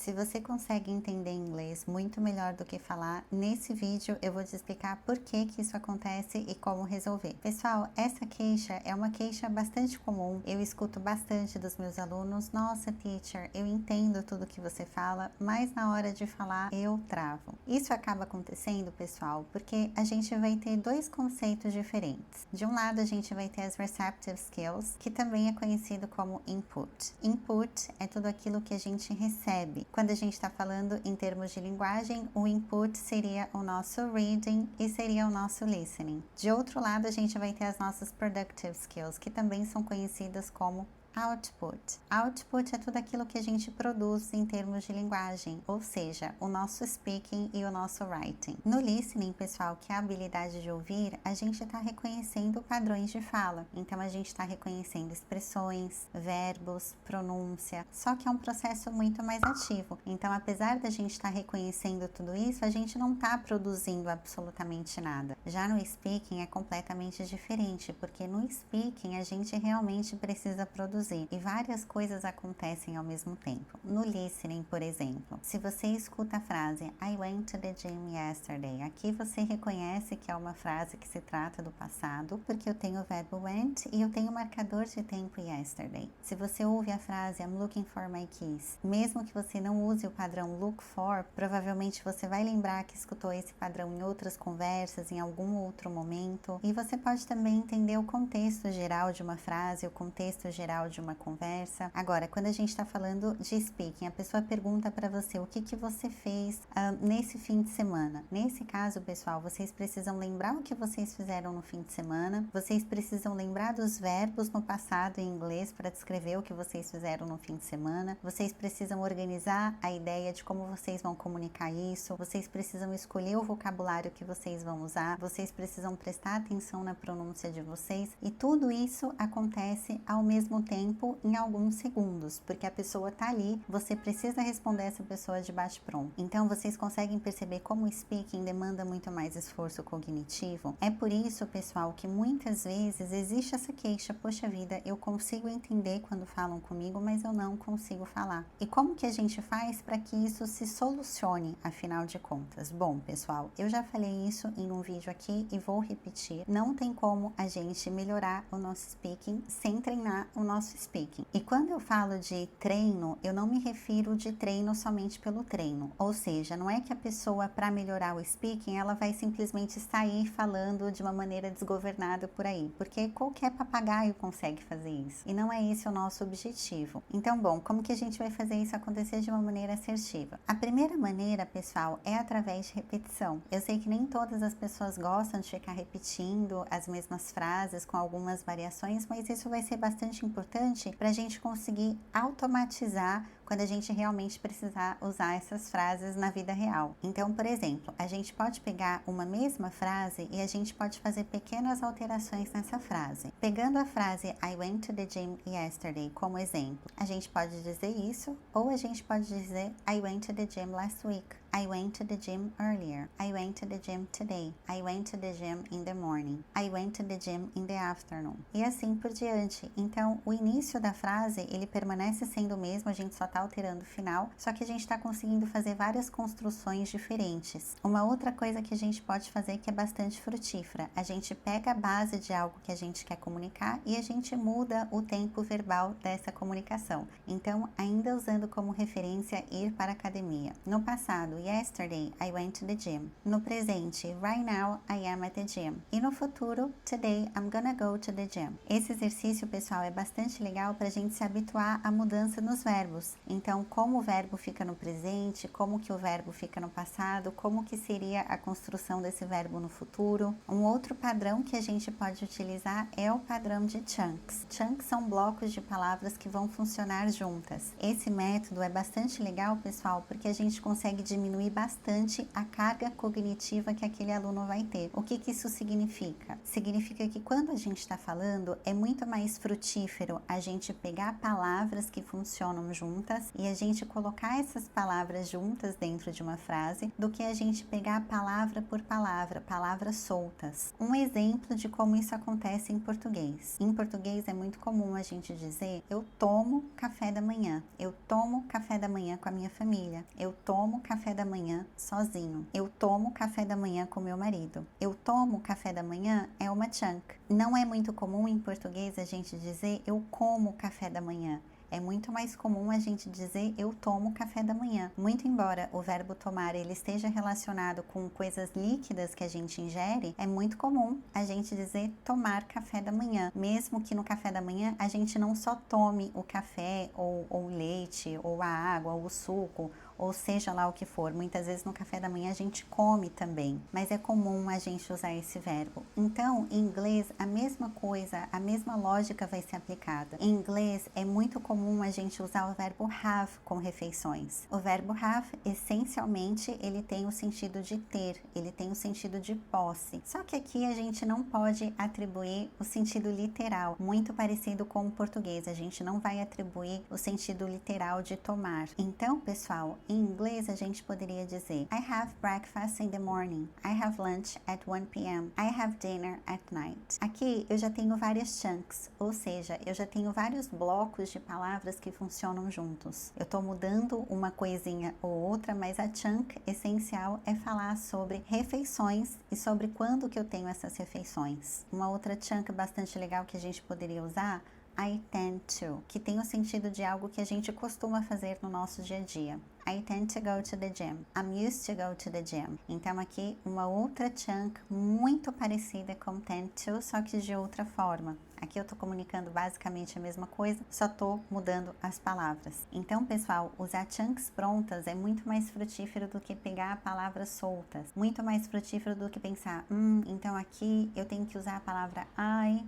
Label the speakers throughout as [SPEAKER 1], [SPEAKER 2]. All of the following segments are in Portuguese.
[SPEAKER 1] Se você consegue entender inglês muito melhor do que falar, nesse vídeo eu vou te explicar por que que isso acontece e como resolver. Pessoal, essa queixa é uma queixa bastante comum, eu escuto bastante dos meus alunos. Nossa, teacher, eu entendo tudo que você fala, mas na hora de falar eu travo. Isso acaba acontecendo, pessoal, porque a gente vai ter dois conceitos diferentes. De um lado, a gente vai ter as receptive skills, que também é conhecido como input. Input é tudo aquilo que a gente recebe. Quando a gente está falando em termos de linguagem, o input seria o nosso reading e seria o nosso listening. De outro lado, a gente vai ter as nossas productive skills, que também são conhecidas como output. Output é tudo aquilo que a gente produz em termos de linguagem, ou seja, o nosso speaking e o nosso writing. No listening, pessoal, que é a habilidade de ouvir, a gente está reconhecendo padrões de fala. Então, a gente está reconhecendo expressões, verbos, pronúncia, só que é um processo muito mais ativo. Então, apesar da gente estar reconhecendo tudo isso, a gente não está produzindo absolutamente nada. Já no speaking é completamente diferente, porque no speaking a gente realmente precisa produzir e várias coisas acontecem ao mesmo tempo. No listening, por exemplo, se você escuta a frase I went to the gym yesterday, aqui você reconhece que é uma frase que se trata do passado, porque eu tenho o verbo went e eu tenho o marcador de tempo yesterday. Se você ouve a frase I'm looking for my keys, mesmo que você não use o padrão look for, provavelmente você vai lembrar que escutou esse padrão em outras conversas, em algum outro momento, e você pode também entender o contexto geral de uma frase, o contexto geral de uma conversa. Agora, quando a gente está falando de speaking, a pessoa pergunta para você o que você fez nesse fim de semana. Nesse caso, pessoal, vocês precisam lembrar o que vocês fizeram no fim de semana, vocês precisam lembrar dos verbos no passado em inglês para descrever o que vocês fizeram no fim de semana, vocês precisam organizar a ideia de como vocês vão comunicar isso, vocês precisam escolher o vocabulário que vocês vão usar, vocês precisam prestar atenção na pronúncia de vocês, e tudo isso acontece ao mesmo tempo em alguns segundos, porque a pessoa tá ali, você precisa responder essa pessoa de bate-pronto. Então vocês conseguem perceber como o speaking demanda muito mais esforço cognitivo. É por isso, pessoal, que muitas vezes existe essa queixa, poxa vida, eu consigo entender quando falam comigo, mas eu não consigo falar. E como que a gente faz para que isso se solucione, afinal de contas? Bom, pessoal, eu já falei isso em um vídeo aqui e vou repetir, não tem como a gente melhorar o nosso speaking sem treinar o nosso speaking. E quando eu falo de treino, eu não me refiro de treino somente pelo treino. Ou seja, não é que a pessoa, para melhorar o speaking, ela vai simplesmente sair falando de uma maneira desgovernada por aí, porque qualquer papagaio consegue fazer isso. E não é esse o nosso objetivo. Então, bom, como que a gente vai fazer isso acontecer de uma maneira assertiva? A primeira maneira, pessoal, é através de repetição. Eu sei que nem todas as pessoas gostam de ficar repetindo as mesmas frases com algumas variações, mas isso vai ser bastante importante para a gente conseguir automatizar quando a gente realmente precisar usar essas frases na vida real. Então, por exemplo, a gente pode pegar uma mesma frase e a gente pode fazer pequenas alterações nessa frase. Pegando a frase I went to the gym yesterday como exemplo, a gente pode dizer isso, ou a gente pode dizer I went to the gym last week. I went to the gym earlier. I went to the gym today. I went to the gym in the morning. I went to the gym in the afternoon. E assim por diante. Então, o início da frase, ele permanece sendo o mesmo, a gente só está alterando o final, só que a gente está conseguindo fazer várias construções diferentes. Uma outra coisa que a gente pode fazer que é bastante frutífera, a gente pega a base de algo que a gente quer comunicar e a gente muda o tempo verbal dessa comunicação. Então, ainda usando como referência ir para a academia. No passado, yesterday, I went to the gym. No presente, right now, I am at the gym. E no futuro, today, I'm gonna go to the gym. Esse exercício, pessoal, é bastante legal para a gente se habituar à mudança nos verbos. Então, como o verbo fica no presente, como que o verbo fica no passado, como que seria a construção desse verbo no futuro. Um outro padrão que a gente pode utilizar é o padrão de chunks. Chunks são blocos de palavras que vão funcionar juntas. Esse método é bastante legal, pessoal, porque a gente consegue diminuir bastante a carga cognitiva que aquele aluno vai ter. O que isso significa? Significa que quando a gente está falando, é muito mais frutífero a gente pegar palavras que funcionam juntas palavras e a gente colocar essas palavras juntas dentro de uma frase do que a gente pegar palavra por palavra, palavras soltas. Um exemplo de como isso acontece em português. Em português é muito comum a gente dizer: eu tomo café da manhã. Eu tomo café da manhã com a minha família. Eu tomo café da manhã sozinho. Eu tomo café da manhã com meu marido. Eu tomo café da manhã é uma chunk. Não é muito comum em português a gente dizer eu como café da manhã. É muito mais comum a gente dizer eu tomo café da manhã. Muito embora o verbo tomar ele esteja relacionado com coisas líquidas que a gente ingere, é muito comum a gente dizer tomar café da manhã. Mesmo que no café da manhã a gente não só tome o café ou o leite ou a água ou o suco, ou seja lá o que for. Muitas vezes no café da manhã a gente come também, mas é comum a gente usar esse verbo. Então, em inglês, a mesma coisa, a mesma lógica vai ser aplicada. Em inglês, é muito comum a gente usar o verbo have com refeições. O verbo have, essencialmente, ele tem o sentido de ter, ele tem o sentido de posse. Só que aqui a gente não pode atribuir o sentido literal, muito parecido com o português. A gente não vai atribuir o sentido literal de tomar. Então, pessoal, em inglês a gente poderia dizer I have breakfast in the morning. I have lunch at 1 p.m. I have dinner at night. Aqui eu já tenho várias chunks, ou seja, eu já tenho vários blocos de palavras que funcionam juntos. Eu estou mudando uma coisinha ou outra, mas a chunk essencial é falar sobre refeições e sobre quando que eu tenho essas refeições. Uma outra chunk bastante legal que a gente poderia usar, I tend to, que tem o sentido de algo que a gente costuma fazer no nosso dia a dia. I tend to go to the gym. I'm used to go to the gym. Então aqui uma outra chunk muito parecida com tend to, só que de outra forma. Aqui eu estou comunicando basicamente a mesma coisa, só estou mudando as palavras. Então, pessoal, usar chunks prontas é muito mais frutífero do que pegar palavras soltas. Muito mais frutífero do que pensar, então aqui eu tenho que usar a palavra I,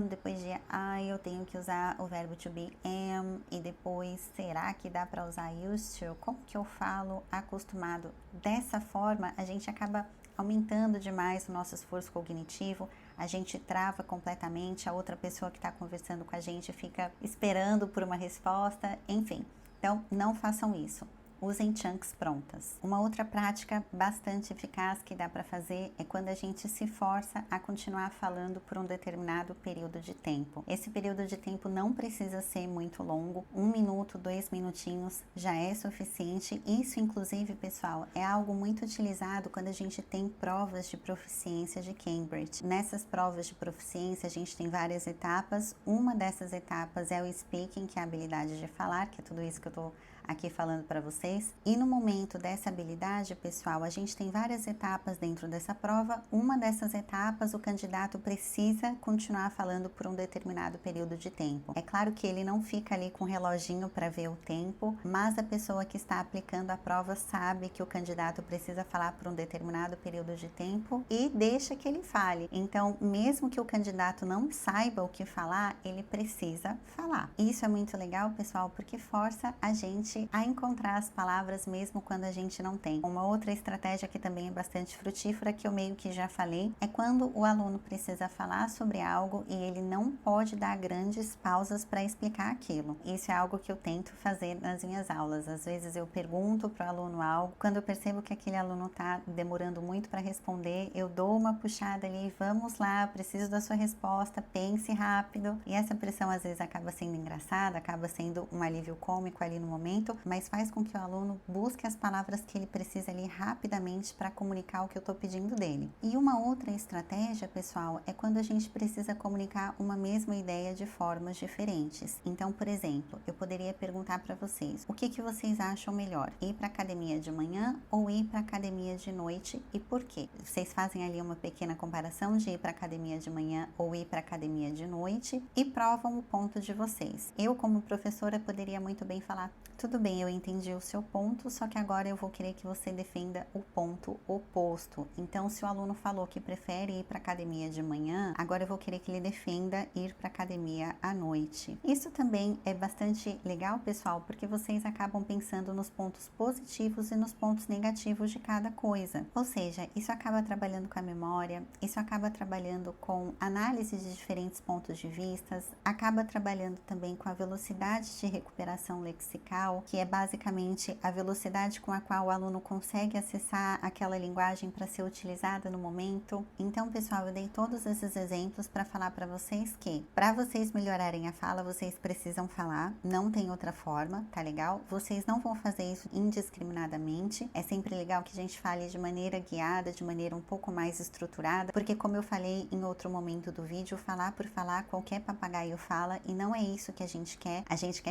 [SPEAKER 1] depois de I eu tenho que usar o verbo to be am, e depois, será que dá para usar used to? Como que eu falo acostumado? Dessa forma, a gente acaba aumentando demais o nosso esforço cognitivo, a gente trava completamente, a outra pessoa que está conversando com a gente fica esperando por uma resposta, enfim. Então, não façam isso. Usem chunks prontas. Uma outra prática bastante eficaz que dá para fazer é quando a gente se força a continuar falando por um determinado período de tempo. Esse período de tempo não precisa ser muito longo, 1 minuto, 2 minutinhos já é suficiente. Isso, inclusive, pessoal, é algo muito utilizado quando a gente tem provas de proficiência de Cambridge. Nessas provas de proficiência, a gente tem várias etapas. Uma dessas etapas é o speaking, que é a habilidade de falar, que é tudo isso que eu estou aqui falando para vocês. E no momento dessa habilidade, pessoal, a gente tem várias etapas dentro dessa prova. Uma dessas etapas, o candidato precisa continuar falando por um determinado período de tempo. É claro que ele não fica ali com o reloginho para ver o tempo, mas a pessoa que está aplicando a prova sabe que o candidato precisa falar por um determinado período de tempo e deixa que ele fale. Então, mesmo que o candidato não saiba o que falar, ele precisa falar. Isso é muito legal, pessoal, porque força a gente a encontrar as palavras mesmo quando a gente não tem. Uma outra estratégia que também é bastante frutífera, que eu meio que já falei, é quando o aluno precisa falar sobre algo e ele não pode dar grandes pausas para explicar aquilo. Isso é algo que eu tento fazer nas minhas aulas. Às vezes eu pergunto para o aluno algo, quando eu percebo que aquele aluno está demorando muito para responder, eu dou uma puxada ali, vamos lá, preciso da sua resposta, pense rápido. E essa pressão às vezes acaba sendo engraçada, acaba sendo um alívio cômico ali no momento, mas faz com que o aluno busque as palavras que ele precisa ali rapidamente para comunicar o que eu estou pedindo dele. E uma outra estratégia, pessoal, é quando a gente precisa comunicar uma mesma ideia de formas diferentes. Então, por exemplo, eu poderia perguntar para vocês, o que vocês acham melhor? Ir para academia de manhã ou ir para academia de noite e por quê? Vocês fazem ali uma pequena comparação de ir para academia de manhã ou ir para academia de noite e provam o ponto de vocês. Eu, como professora, poderia muito bem falar, tudo bem, eu entendi o seu ponto, só que agora eu vou querer que você defenda o ponto oposto. Então, se o aluno falou que prefere ir para academia de manhã, agora eu vou querer que ele defenda ir para academia à noite. Isso também é bastante legal, pessoal, porque vocês acabam pensando nos pontos positivos e nos pontos negativos de cada coisa. Ou seja, isso acaba trabalhando com a memória, isso acaba trabalhando com análise de diferentes pontos de vista, acaba trabalhando também com a velocidade de recuperação lexical. que é basicamente a velocidade com a qual o aluno consegue acessar aquela linguagem para ser utilizada no momento. Então, pessoal, eu dei todos esses exemplos para falar para vocês que, para vocês melhorarem a fala, vocês precisam falar, não tem outra forma, tá legal? Vocês não vão fazer isso indiscriminadamente, é sempre legal que a gente fale de maneira guiada, de maneira um pouco mais estruturada, porque como eu falei em outro momento do vídeo, falar por falar, qualquer papagaio fala, e não é isso que a gente quer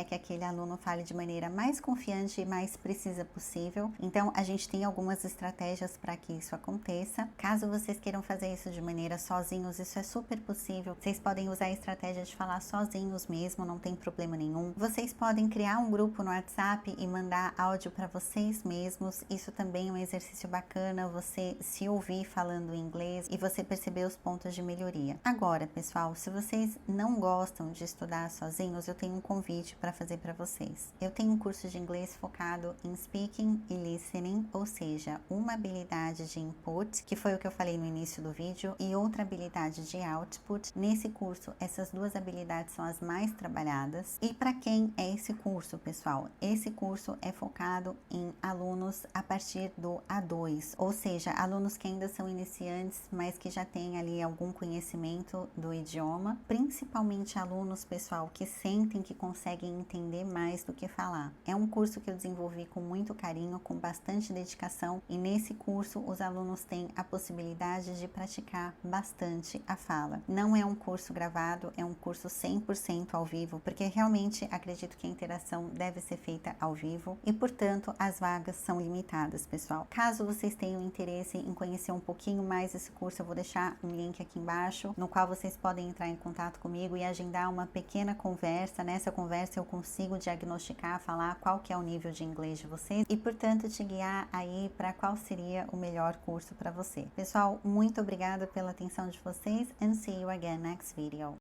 [SPEAKER 1] que aquele aluno fale de maneira mais confiante e mais precisa possível. Então, a gente tem algumas estratégias para que isso aconteça. Caso vocês queiram fazer isso de maneira sozinhos, isso é super possível. Vocês podem usar a estratégia de falar sozinhos mesmo, não tem problema nenhum. Vocês podem criar um grupo no WhatsApp e mandar áudio para vocês mesmos. Isso também é um exercício bacana, você se ouvir falando inglês e você perceber os pontos de melhoria. Agora, pessoal, se vocês não gostam de estudar sozinhos, eu tenho um convite para fazer para vocês. Eu tenho um curso de inglês focado em speaking e listening, ou seja, uma habilidade de input, que foi o que eu falei no início do vídeo, e outra habilidade de output. Nesse curso, essas duas habilidades são as mais trabalhadas. E para quem é esse curso, pessoal? Esse curso é focado em alunos a partir do A2, ou seja, alunos que ainda são iniciantes, mas que já têm ali algum conhecimento do idioma, principalmente alunos, pessoal, que sentem que conseguem entender mais do que falar. É um curso que eu desenvolvi com muito carinho, com bastante dedicação, e nesse curso os alunos têm a possibilidade de praticar bastante a fala. Não é um curso gravado, é um curso 100% ao vivo, porque realmente acredito que a interação deve ser feita ao vivo e, portanto, as vagas são limitadas, pessoal. Caso vocês tenham interesse em conhecer um pouquinho mais esse curso, eu vou deixar um link aqui embaixo, no qual vocês podem entrar em contato comigo e agendar uma pequena conversa. Nessa conversa eu consigo diagnosticar, falar qual que é o nível de inglês de vocês e, portanto, te guiar aí para qual seria o melhor curso para você. Pessoal, muito obrigada pela atenção de vocês and see you again next video.